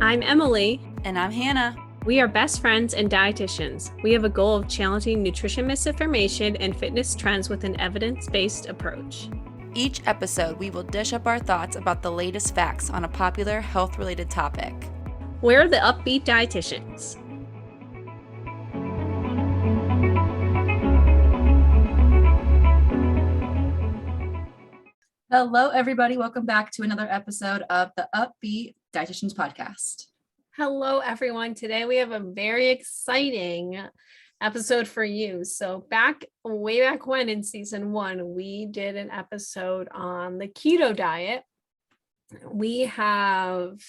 I'm Emily. And I'm Hannah. We are best friends and dietitians. We have a goal of challenging nutrition misinformation and fitness trends with an evidence-based approach. Each episode, we will dish up our thoughts about the latest facts on a popular health-related topic. We're the Up-Beet Dietitians. Hello, everybody. Welcome back to another episode of the Up-Beet Dietitians podcast. Hello, everyone. Today we have a very exciting episode for you. So way back when in season 1, we did an episode on the keto diet. We have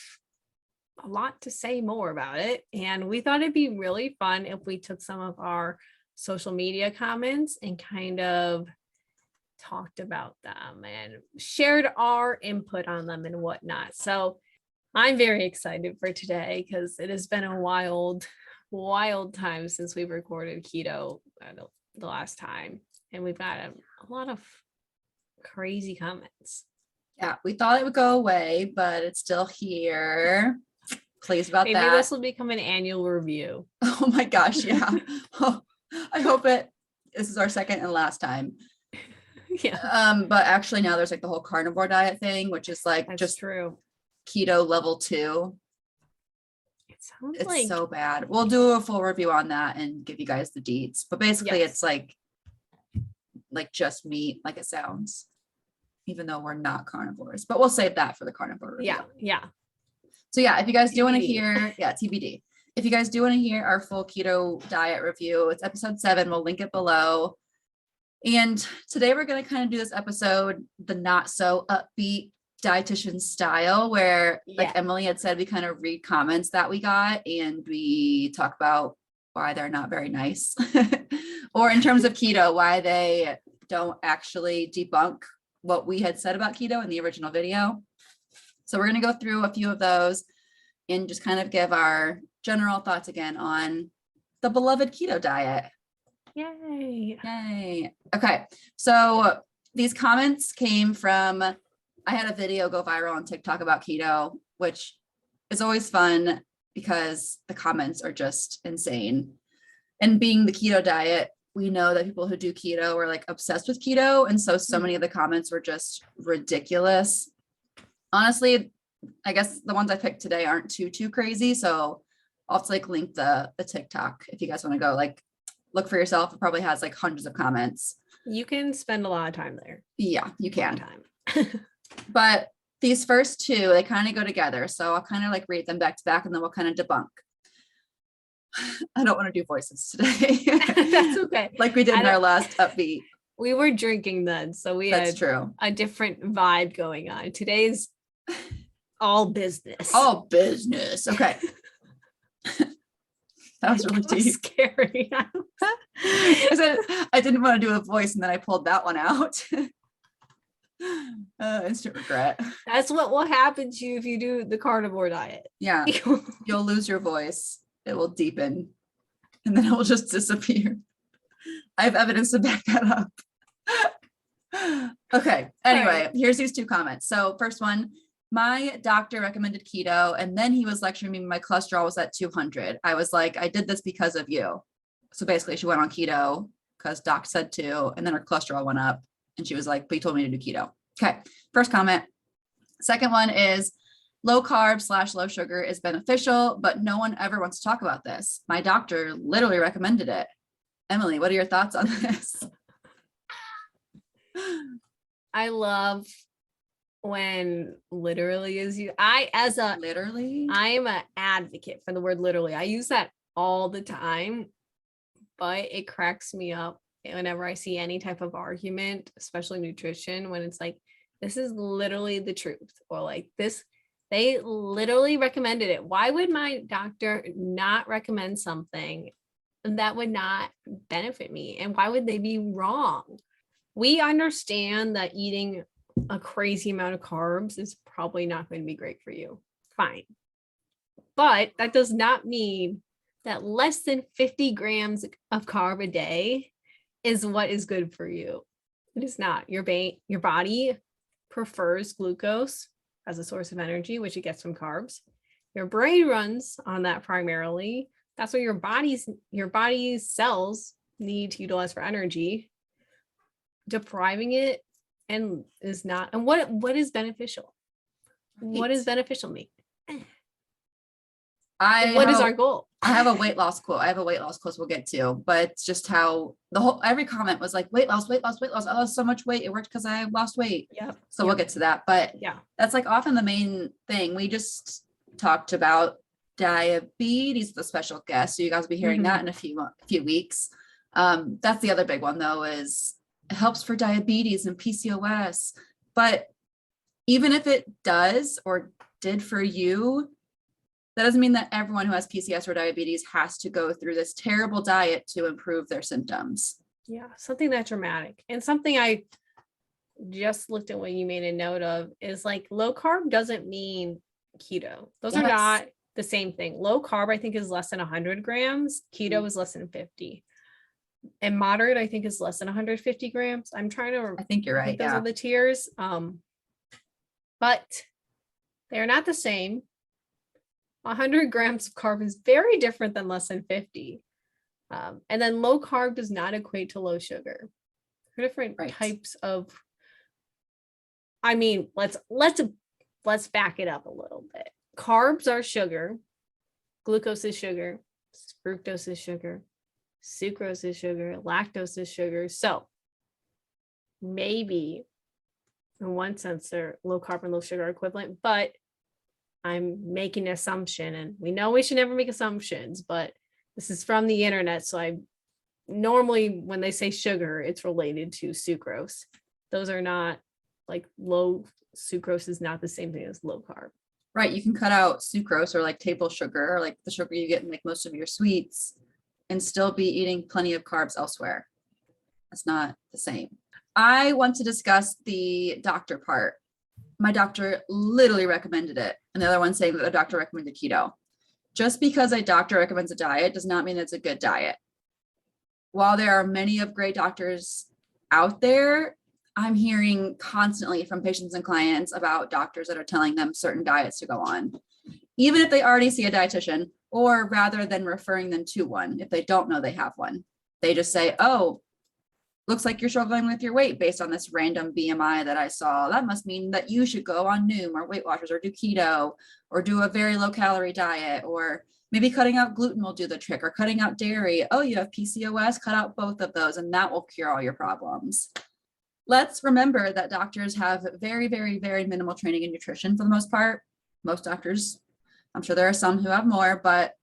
a lot to say more about it, and we thought it'd be really fun if we took some of our social media comments and kind of talked about them and shared our input on them and whatnot. So I'm very excited for today because it has been a wild time since we've recorded keto the last time, and we've got a lot of crazy comments. Yeah, we thought it would go away, but it's still here. Pleased about that. Maybe this will become an annual review. Oh my gosh, yeah. Oh, I hope this is our second and last time. Yeah. But actually now there's like the whole carnivore diet thing, which is like That's just true. Keto level 2. It's It's so bad. We'll do a full review on that and give you guys the deets. But basically It's like just meat, like it sounds, even though we're not carnivores. But we'll save that for the carnivore review. Yeah. So yeah, if you guys do want to TBD. hear, TBD. If you guys do want to hear our full keto diet review, it's episode 7. We'll link it below. And today we're going to kind of do this episode the not so upbeat dietitian style, where like Emily had said, we kind of read comments that we got and we talk about why they're not very nice, or in terms of keto, why they don't actually debunk what we had said about keto in the original video. So we're going to go through a few of those and just kind of give our general thoughts again on the beloved keto diet. Yay. Okay. So these comments came from, I had a video go viral on TikTok about keto, which is always fun because the comments are just insane. And being the keto diet, we know that people who do keto are like obsessed with keto. And so many of the comments were just ridiculous. Honestly, I guess the ones I picked today aren't too crazy. So I'll have to like link the TikTok if you guys want to go like look for yourself. It probably has like hundreds of comments. You can spend a lot of time there. Yeah, you can. But these first two, they kind of go together. So I'll kind of like read them back to back and then we'll kind of debunk. I don't want to do voices today. That's okay. Like we did in our last Up-Beet. We were drinking then, so That's true. A different vibe going on. Today's all business. All business. Okay. That was really deep. Scary. I didn't want to do a voice and then I pulled that one out. Instant regret. That's what will happen to you if you do the carnivore diet. Yeah. You'll lose your voice. It will deepen and then it will just disappear. I have evidence to back that up. Okay. Anyway, Here's these two comments. So first one, my doctor recommended keto and then he was lecturing me my cholesterol was at 200. I was like, I did this because of you. So basically she went on keto because doc said to, and then her cholesterol went up and she was like, but he told me to do keto. Okay. First comment. Second one is low carb / low sugar is beneficial, but no one ever wants to talk about this. My doctor literally recommended it. Emily, what are your thoughts on this? I love when literally is you. Literally, I am an advocate for the word literally. I use that all the time, but it cracks me up whenever I see any type of argument, especially nutrition, when it's like, this is literally the truth, or like this, they literally recommended it. Why would my doctor not recommend something that would not benefit me? And why would they be wrong? We understand that eating a crazy amount of carbs is probably not going to be great for you. Fine. But that does not mean that less than 50 grams of carb a day is what is good for you. It is not. Your body prefers glucose as a source of energy, which it gets from carbs. Your brain runs on that primarily. That's what your body's cells need to utilize for energy. Depriving it and is not. And what is beneficial? What does beneficial mean? What is our goal? I have a weight loss quote. I have a weight loss quote we'll get to, but it's just how every comment was like weight loss, weight loss, weight loss. I lost so much weight. It worked because I lost weight. Yeah. So we'll get to that. But yeah, that's like often the main thing. We just talked about diabetes, the special guest. So you guys will be hearing that in a few weeks. That's the other big one though, is it helps for diabetes and PCOS. But even if it does or did for you, that doesn't mean that everyone who has PCOS or diabetes has to go through this terrible diet to improve their symptoms. Yeah, something that dramatic. And something I just looked at what you made a note of is like low carb doesn't mean keto. Those are not the same thing. Low carb, I think, is less than 100 grams. Keto is less than 50. And moderate, I think, is less than 150 grams. I'm trying to I think you're right. Those are the tiers. But they're not the same. 100 grams of carb is very different than less than 50. And then low carb does not equate to low sugar. They're different types of, I mean, let's back it up a little bit. Carbs are sugar. Glucose is sugar. Fructose is sugar. Sucrose is sugar. Lactose is sugar. So maybe in one sense they're low carb and low sugar equivalent, but I'm making an assumption, and we know we should never make assumptions, but this is from the internet. So I normally, when they say sugar, it's related to sucrose. Those are not like low sucrose is not the same thing as low carb. Right. You can cut out sucrose or like table sugar or like the sugar you get in like most of your sweets and still be eating plenty of carbs elsewhere. That's not the same. I want to discuss the doctor part. My doctor literally recommended it. And the other one saying that the doctor recommended keto. Just because a doctor recommends a diet does not mean it's a good diet. While there are many of great doctors out there, I'm hearing constantly from patients and clients about doctors that are telling them certain diets to go on, even if they already see a dietitian, or rather than referring them to one, if they don't know they have one. They just say, oh, looks like you're struggling with your weight based on this random BMI that I saw. That must mean that you should go on Noom or Weight Watchers or do keto or do a very low calorie diet, or maybe cutting out gluten will do the trick, or cutting out dairy. Oh, you have PCOS, cut out both of those and that will cure all your problems. Let's remember that doctors have very, very, very minimal training in nutrition for the most part. Most doctors, I'm sure there are some who have more, but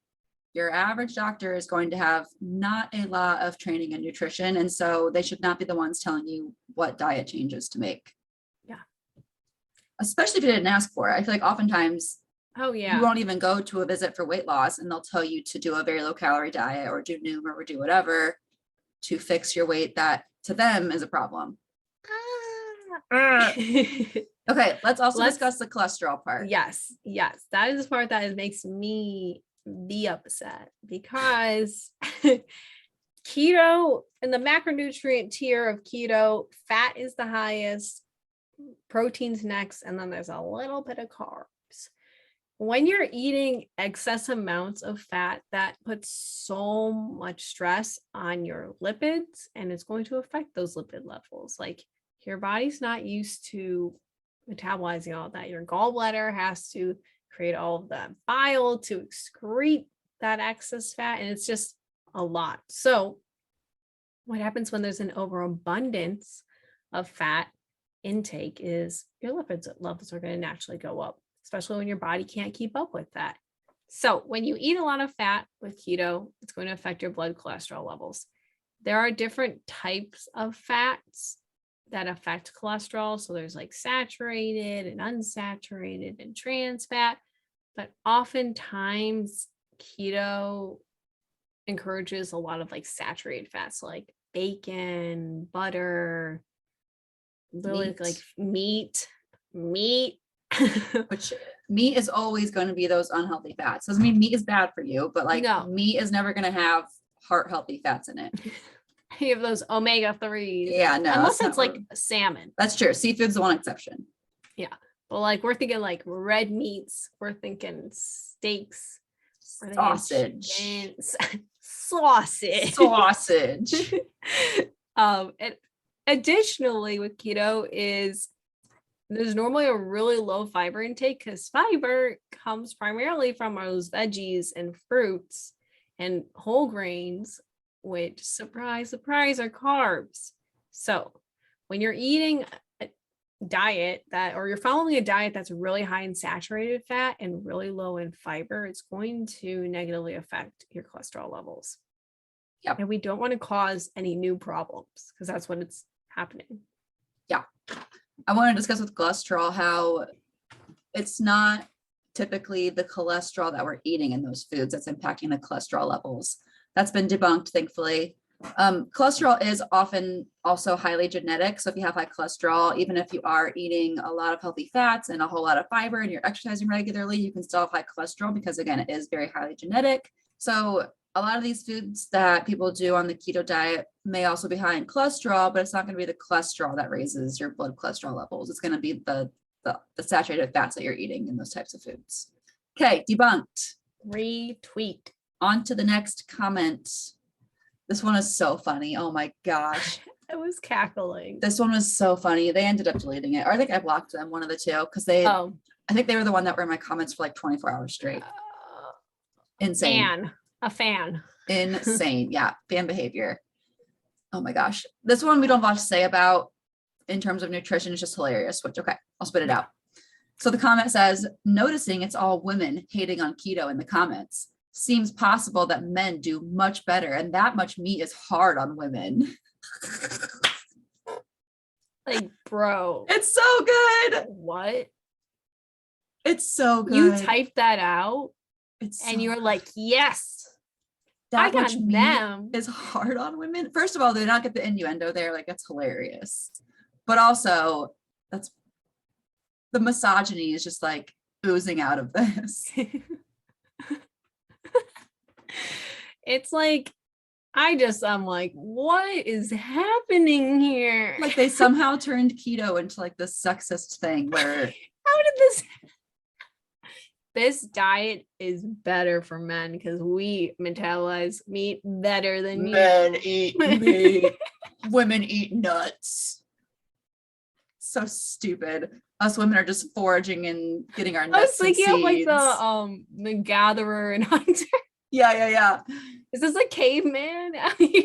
your average doctor is going to have not a lot of training in nutrition. And so they should not be the ones telling you what diet changes to make. Yeah. Especially if you didn't ask for it. I feel like oftentimes you won't even go to a visit for weight loss and they'll tell you to do a very low calorie diet or do Noom or do whatever to fix your weight that to them is a problem. Okay, let's discuss the cholesterol part. Yes. That is the part that makes me be upset, because keto, in the macronutrient tier of keto, fat is the highest, protein's next, and then there's a little bit of carbs. When you're eating excess amounts of fat, that puts so much stress on your lipids, and it's going to affect those lipid levels. Like, your body's not used to metabolizing all that. Your gallbladder has to create all of that bile to excrete that excess fat, and it's just a lot. So what happens when there's an overabundance of fat intake is your lipid levels are going to naturally go up, especially when your body can't keep up with that. So when you eat a lot of fat with keto, it's going to affect your blood cholesterol levels. There are different types of fats that affect cholesterol. So there's like saturated and unsaturated and trans fat, but oftentimes keto encourages a lot of like saturated fats, like bacon, butter, literally like meat. Which meat is always going to be those unhealthy fats. Doesn't mean meat is bad for you, but like meat is never going to have heart healthy fats in it. You have those omega-3s. Yeah, no. Unless it's like salmon. That's true. Seafood's the one exception. Yeah. But like we're thinking like red meats, we're thinking steaks, we're thinking Sausage. chickens, sausage. Sausage. And additionally with keto is there's normally a really low fiber intake because fiber comes primarily from those veggies and fruits and whole grains, which surprise, surprise, are carbs. So when you're eating a diet that, or you're following a diet that's really high in saturated fat and really low in fiber, it's going to negatively affect your cholesterol levels. Yep. And we don't want to cause any new problems because that's when it's happening. Yeah. I want to discuss with cholesterol how it's not typically the cholesterol that we're eating in those foods that's impacting the cholesterol levels. That's been debunked, thankfully. Cholesterol is often also highly genetic. So if you have high cholesterol, even if you are eating a lot of healthy fats and a whole lot of fiber and you're exercising regularly, you can still have high cholesterol because, again, it is very highly genetic. So a lot of these foods that people do on the keto diet may also be high in cholesterol, but it's not going to be the cholesterol that raises your blood cholesterol levels. It's going to be the saturated fats that you're eating in those types of foods. Okay, debunked. Retweet. On to the next comment. This one is so funny. Oh my gosh. I was cackling. This one was so funny. They ended up deleting it. Or I think I blocked them, one of the two, because I think they were the one that were in my comments for like 24 hours straight. Insane. A fan. Insane. Yeah. Fan behavior. Oh my gosh. This one we don't have much to say about in terms of nutrition. It's just hilarious, which, okay, I'll spit it out. So the comment says, noticing it's all women hating on keto in the comments. Seems possible that men do much better and that much meat is hard on women. Like, bro. It's so good. What? It's so good. You typed that out and you're like, yes. That much meat is hard on women. First of all, they did not get the innuendo there. Like, that's hilarious. But also, that's the misogyny is just like oozing out of this. It's like, I'm like, what is happening here? Like they somehow turned keto into like this sexist thing where. How did this diet is better for men because we metabolize meat better than you. Men eat meat. Women eat nuts. So stupid. Us women are just foraging and getting our nuts. I was thinking of like the gatherer and hunter. Yeah. Is this a caveman?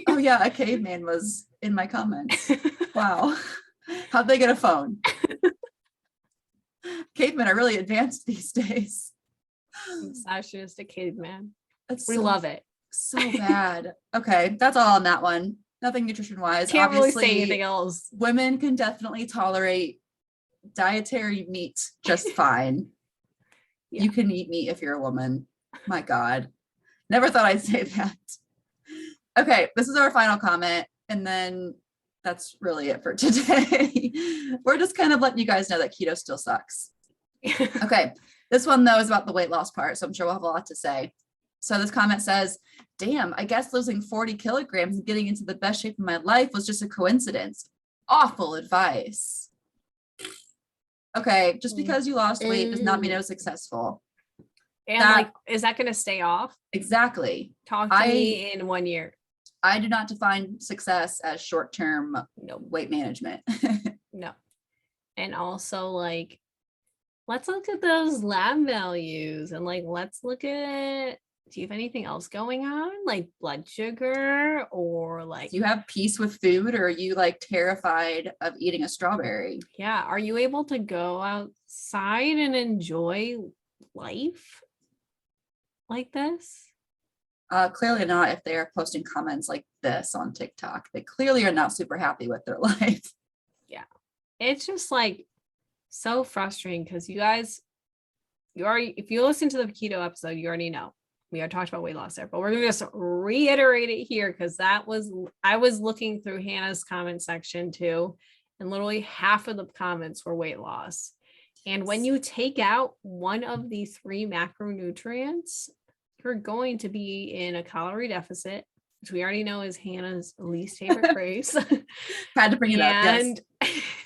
Oh yeah, a caveman was in my comments. Wow. How'd they get a phone? Cavemen are really advanced these days. Misogynist caveman. We love it. So bad. Okay, that's all on that one. Nothing nutrition wise. Can't really say anything else. Women can definitely tolerate dietary meat just fine. Yeah. You can eat meat if you're a woman. My God. Never thought I'd say that. Okay, this is our final comment. And then that's really it for today. We're just kind of letting you guys know that keto still sucks. Okay, this one though is about the weight loss part. So I'm sure we'll have a lot to say. So this comment says, damn, I guess losing 40 kilograms and getting into the best shape of my life was just a coincidence. Awful advice. Okay, just because you lost weight does not mean it was successful. And is that going to stay off? Exactly. Talk to me in 1 year. I do not define success as short-term weight management. No. And also like, let's look at those lab values and like, let's look at, do you have anything else going on? Like blood sugar or like. Do you have peace with food or are you like terrified of eating a strawberry? Yeah. Are you able to go outside and enjoy life like this? Clearly not if they are posting comments like this on TikTok. They clearly are not super happy with their life. Yeah. It's just like so frustrating because you guys, if you listen to the keto episode, you already know. We already talked about weight loss there, but we're going to just reiterate it here because I was looking through Hannah's comment section too, and literally half of the comments were weight loss. And when you take out one of the 3 macronutrients, you're going to be in a calorie deficit, which we already know is Hannah's least favorite phrase. Had to bring it up.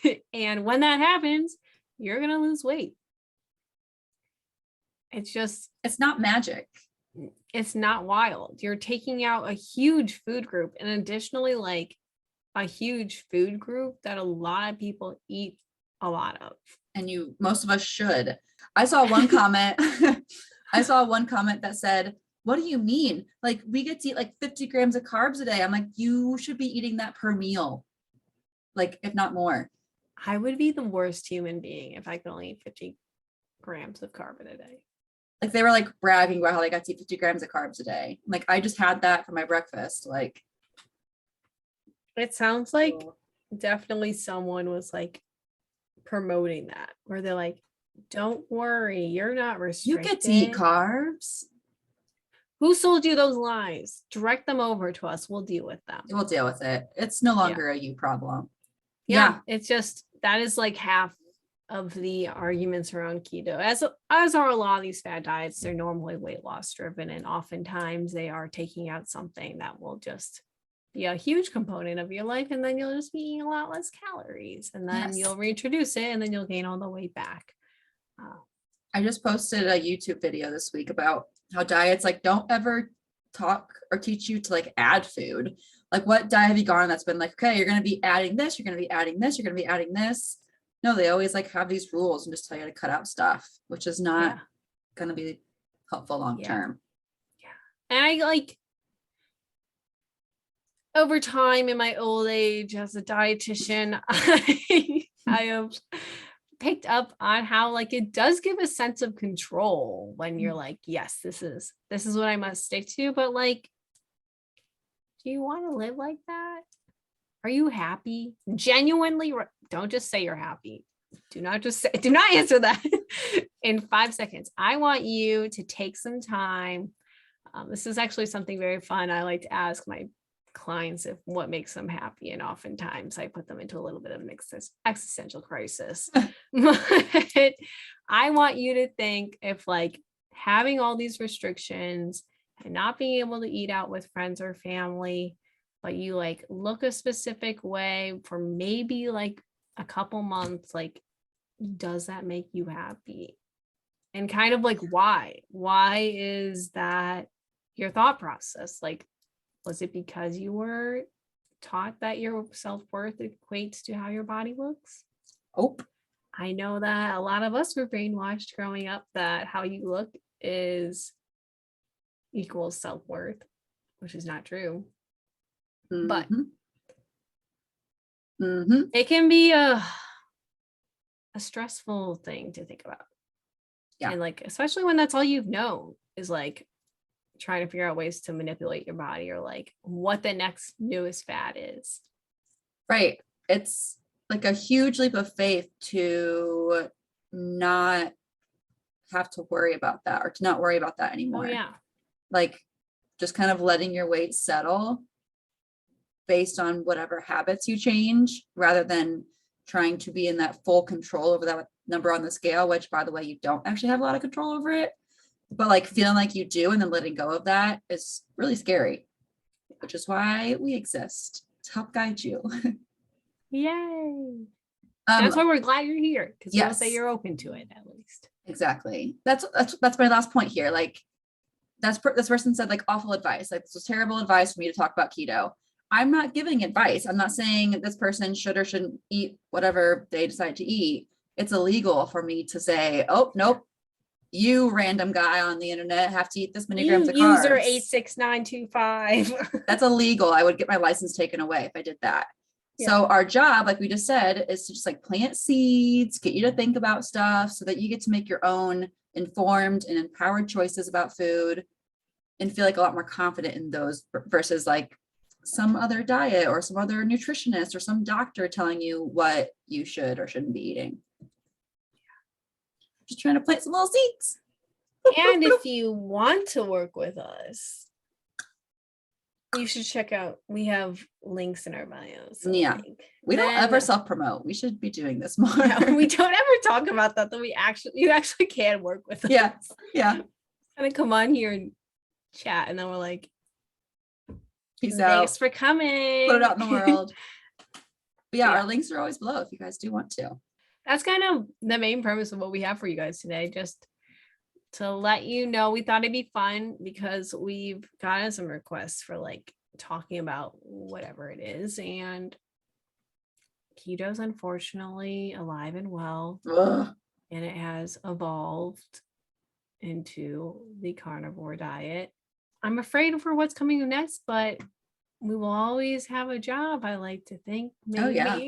Yes. And when that happens, you're going to lose weight. It's not magic. It's not wild. You're taking out a huge food group, and additionally, like a huge food group that a lot of people eat a lot of. And most of us should. I saw one comment. I saw one comment that said, what do you mean? Like, we get to eat like 50 grams of carbs a day. I'm like, you should be eating that per meal. Like, if not more. I would be the worst human being if I could only eat 50 grams of carb in a day. Like, they were like bragging about how they got to eat 50 grams of carbs a day. Like, I just had that for my breakfast. Like, it sounds like definitely someone was like promoting that, where they're like, don't worry, you're not restricted. You get to eat carbs. Who sold you those lies? Direct them over to us. We'll deal with them. We'll deal with it. It's no longer a you problem. Yeah. It's just, that is like half of the arguments around keto, as are a lot of these fad diets. They're normally weight loss driven, and oftentimes they are taking out something that will just be a huge component of your life, and then you'll just be eating a lot less calories, and then you'll reintroduce it, and then you'll gain all the weight back. I just posted a YouTube video this week about how diets like don't ever talk or teach you to like add food. Like, what diet have you gone on that's been like, okay, you're going to be adding this, you're going to be adding this, you're going to be adding this. No, they always like have these rules and just tell you to cut out stuff, which is not going to be helpful long term. And I like, over time in my old age as a dietitian, I have picked up on how like it does give a sense of control when you're like, yes, this is what I must stick to. But like, do you want to live like that? Are you happy? Genuinely, don't just say you're happy. Do not answer that in 5 seconds. I want you to take some time. This is actually something very fun. I like to ask my clients if what makes them happy, and oftentimes I put them into a little bit of an existential crisis. But I want you to think, if like having all these restrictions and not being able to eat out with friends or family, but you like look a specific way for maybe like a couple months, like, does that make you happy? And kind of like, why is that your thought process? Like, was it because you were taught that your self-worth equates to how your body looks? Oh, I know that a lot of us were brainwashed growing up that how you look is equals self-worth, which is not true. But it can be a stressful thing to think about. Yeah. And like, especially when that's all you've known is like trying to figure out ways to manipulate your body, or like what the next newest fad is. Right. It's like a huge leap of faith to not have to worry about that, or to not worry about that anymore. Oh, yeah. Like, just kind of letting your weight settle based on whatever habits you change, rather than trying to be in that full control over that number on the scale, which, by the way, you don't actually have a lot of control over it, but like feeling like you do and then letting go of that is really scary, which is why we exist, to help guide you. Yay. That's why we're glad you're here, because you'll say you're open to it, at least. Exactly. That's my last point here. Like, this person said like awful advice, like this was terrible advice for me to talk about keto. I'm not giving advice. I'm not saying that this person should or shouldn't eat whatever they decide to eat. It's illegal for me to say, oh, nope, you random guy on the internet have to eat this many grams of carbs. User 86925. That's illegal. I would get my license taken away if I did that. Yeah. So our job, like we just said, is to just like plant seeds, get you to think about stuff so that you get to make your own informed and empowered choices about food and feel like a lot more confident in those, versus like some other diet or some other nutritionist or some doctor telling you what you should or shouldn't be eating. Just trying to plant some little seeds. And if you want to work with us, you should check out, we have links in our bios. So yeah. We don't ever self-promote. We should be doing this more. No, we don't ever talk about that you actually can work with us. Yeah. Yeah. Kind of come on here and chat, and then we're like, peace out. Thanks for coming. Put it out in the world. But yeah, our links are always below if you guys do want to. that's kind of the main premise of what we have for you guys today. Just to let you know, we thought it'd be fun because we've gotten some requests for like talking about whatever it is. And keto's unfortunately alive and well, Ugh. and it has evolved into the carnivore diet. I'm afraid for what's coming next, but we will always have a job, I like to think. Maybe. Oh, yeah.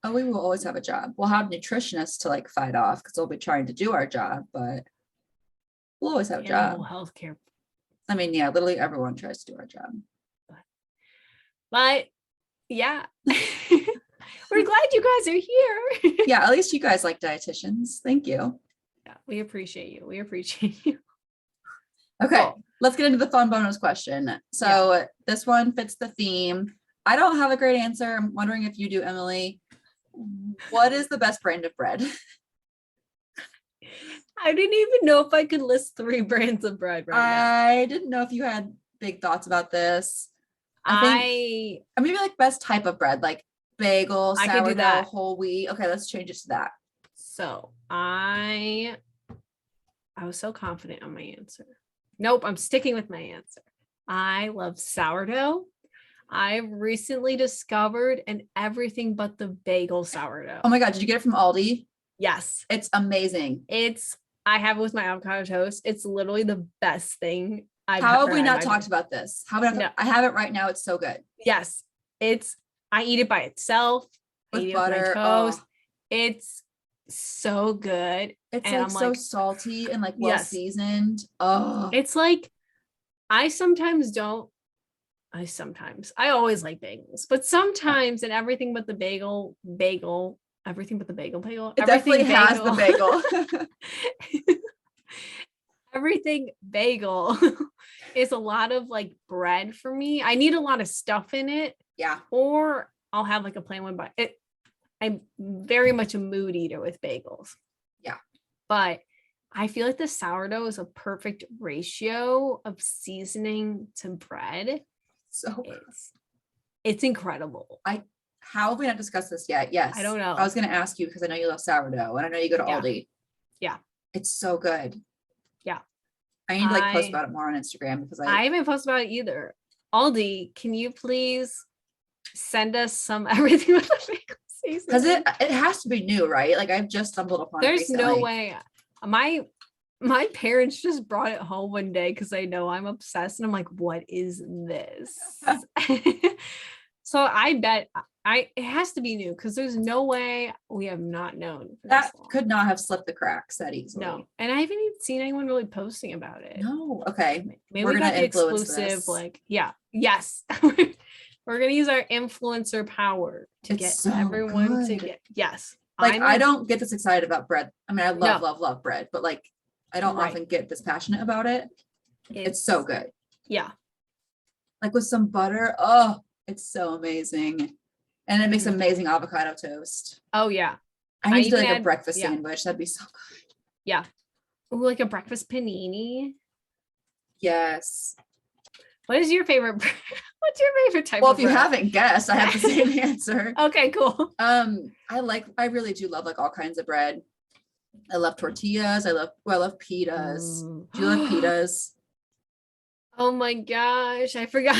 Oh, we will always have a job. We'll have nutritionists to like fight off because they'll be trying to do our job, but we'll always have a Animal job. healthcare. I mean, yeah, literally everyone tries to do our job. But yeah, we're glad you guys are here. Yeah, at least you guys like dietitians. Thank you. Yeah, we appreciate you. We appreciate you. Okay, Cool. let's get into the fun bonus question. So this one fits the theme. I don't have a great answer. I'm wondering if you do, Emily. What is the best brand of bread? I didn't even know if I could list 3 brands of bread right now. I didn't know if you had big thoughts about this. I maybe like best type of bread, like bagel, I could do sourdough, that. whole wheat. Okay, let's change it to that. So I was so confident on my answer. Nope, I'm sticking with my answer. I love sourdough. I've recently discovered an everything but the bagel sourdough. Oh my God, did you get it from Aldi? Yes. It's amazing. I have it with my avocado toast. It's literally the best thing I've How ever have we had in not my talked life. about this? How about No. I have it right now. It's so good. Yes. I eat it by itself. I With eat butter. it with my toast. It's so good. It's And like I'm so like, salty and like well yes. seasoned. Oh, It's like, I always like bagels, but sometimes in everything but the bagel, everything but the bagel, it definitely has the bagel. Everything bagel is a lot of like bread for me. I need a lot of stuff in it. Yeah. Or I'll have like a plain one, but I'm very much a mood eater with bagels. Yeah. But I feel like the sourdough is a perfect ratio of seasoning to bread. So it's incredible. How have we not discussed this yet? Yes. I don't know. I was going to ask you because I know you love sourdough and I know you go to Aldi. Yeah. It's so good. Yeah. I need to like post about it more on Instagram because I haven't posted about it either. Aldi, can you please send us some everything with the bagel seasoning? Because it has to be new, right? Like I've just stumbled upon it recently. No way. My parents just brought it home one day because they know I'm obsessed, and I'm like, what is this? So I bet it has to be new because there's no way we have not known. That could not have slipped the cracks that easily. No, and I haven't even seen anyone really posting about it. No. Okay. Maybe we got the exclusive. Like, yeah, yes. We're gonna use our influencer power to get everyone to get. Yes. Like I don't get this excited about bread. I mean, I love bread, but like I don't often get this passionate about it. It's so good. Yeah. Like with some butter. Oh, it's so amazing. And it makes amazing avocado toast. Oh yeah. I need to do like a breakfast sandwich. That'd be so good. Yeah. Ooh, like a breakfast panini. Yes. What is your favorite? What's your favorite type? Well, of if you bread? haven't guessed, I have the same answer. Okay, cool. I really do love like all kinds of bread. I love tortillas. I love pitas. Do you love pitas? Oh my gosh, I forgot.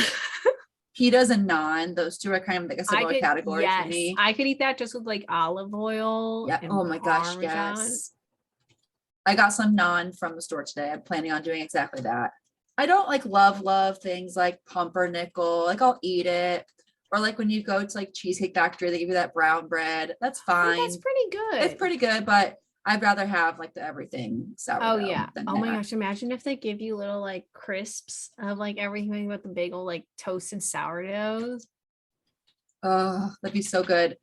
Pitas and naan, those two are kind of like a similar category for me. I could eat that just with like olive oil. Yeah. Oh my gosh, yes. I got some naan from the store today. I'm planning on doing exactly that. I don't like love things like pumpernickel. Like I'll eat it. Or like when you go to like Cheesecake Factory, they give you that brown bread. That's fine. That's pretty good. It's pretty good, but I'd rather have like the everything sourdough. Oh yeah. Oh my gosh. Imagine if they give you little like crisps of like everything with the bagel, like toasted sourdoughs. Oh, that'd be so good.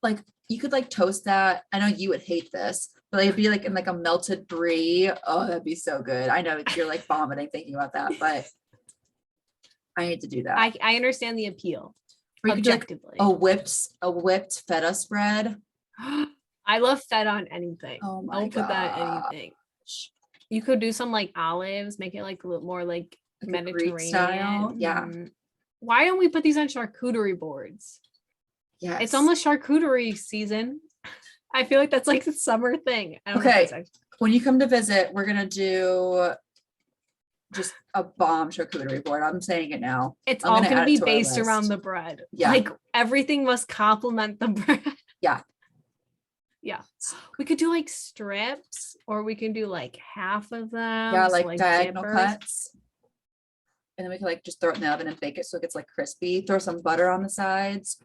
Like you could like toast that. I know you would hate this, but it'd be like in like a melted brie. Oh, that'd be so good. I know you're like vomiting thinking about that, but I need to do that. I understand the appeal. Objectively. Like a whipped feta spread. I love feta on anything. Oh my I'll put that on anything. You could do some like olives, make it like a little more like Mediterranean style. Yeah. Why don't we put these on charcuterie boards? Yeah. It's almost charcuterie season. I feel like that's like the summer thing. I don't know if Okay. that's actually- When you come to visit, we're gonna do just a bomb charcuterie board. I'm saying it now. It's I'm all gonna going to add it be to our based around list. the bread. Yeah. Like everything must complement the bread. Yeah. Yeah. We could do like strips or we can do like half of them. Yeah, so, like diagonal dippers. cuts. And then we can like just throw it in the oven and bake it so it gets like crispy. Throw some butter on the sides.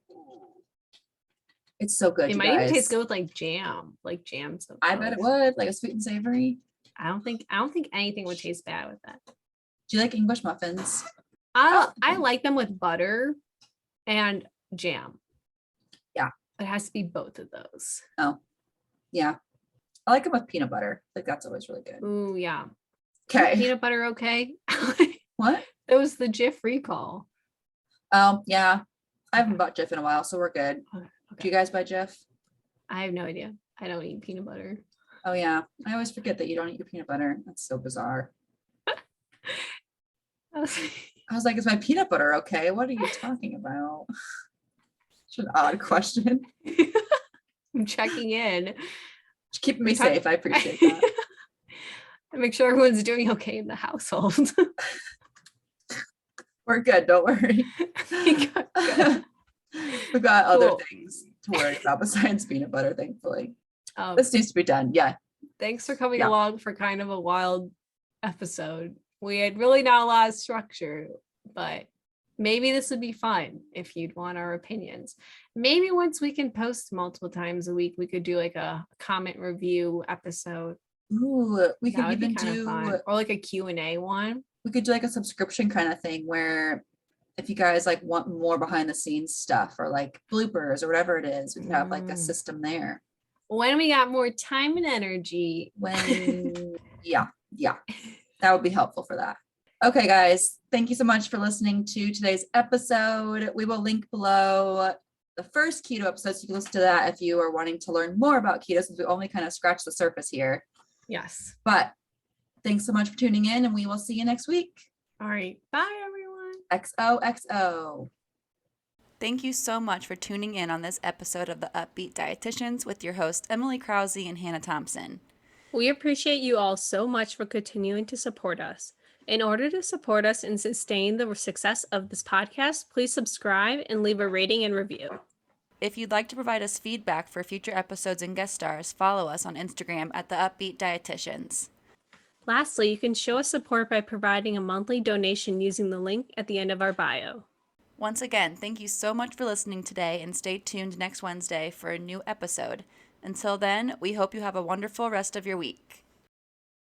It's so good, It you might even guys. taste good with like jam. Like jam. I bet it would, like a sweet and savory. I don't think anything would taste bad with that. Do you like English muffins? I like them with butter and jam. Yeah. It has to be both of those. Oh, yeah. I like them with peanut butter. Like that's always really good. Ooh, yeah. Okay. Peanut butter, okay? What? It was the Jif recall. Oh, yeah. I haven't bought Jif in a while, so we're good. Okay. Do you guys buy Jif? I have no idea. I don't eat peanut butter. Oh, yeah. I always forget that you don't eat your peanut butter. That's so bizarre. I was like, is my peanut butter okay? What are you talking about? Such an odd question. I'm checking in. Just keeping me safe. I appreciate that. I make sure everyone's doing okay in the household. We're good. Don't worry. Good. We've got other Cool. things to worry about besides peanut butter, thankfully. Um, This needs to be done. Yeah. Thanks for coming Yeah. along for kind of a wild episode. We had really not a lot of structure, but maybe this would be fun if you'd want our opinions. Maybe once we can post multiple times a week, we could do like a comment review episode. Ooh, we That could would be even kind of do fun. Or like a Q&A one. we could do like a subscription kind of thing where if you guys like want more behind the scenes stuff or like bloopers or whatever it is, we could have like a system there. When we got more time and energy. When yeah, that would be helpful for that. Okay, guys, thank you so much for listening to today's episode. We will link below the first keto episode, so you can listen to that if you are wanting to learn more about keto, since we only kind of scratched the surface here. Yes. But thanks so much for tuning in, and we will see you next week. All right. Bye, everyone. XOXO. Thank you so much for tuning in on this episode of the Up-Beet Dietitians with your hosts Emily Krause and Hannah Thompson. We appreciate you all so much for continuing to support us. In order to support us and sustain the success of this podcast, please subscribe and leave a rating and review. If you'd like to provide us feedback for future episodes and guest stars, follow us on Instagram at the Up-Beet Dietitians. Lastly, you can show us support by providing a monthly donation using the link at the end of our bio. Once again, thank you so much for listening today, and stay tuned next Wednesday for a new episode. Until then, we hope you have a wonderful rest of your week.